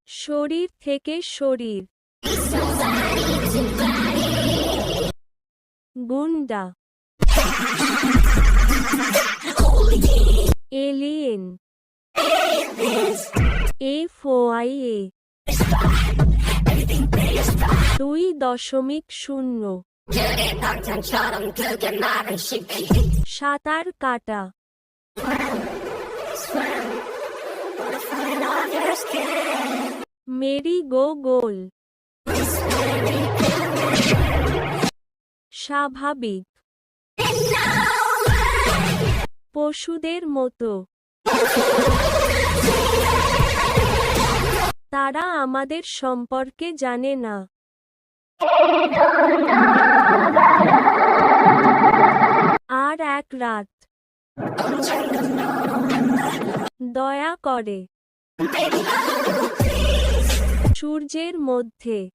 শরীর থেকে শরীর। গুন্ডা। এলিয়েন। FOIA 2.0। সাঁতার কাটা। মেরি গো গোল। স্বাভাবিক। পশুদের মতো। তারা আমাদের সম্পর্কে জানে না। আর এক রাত। দয়া করে। সূর্যের মধ্যে।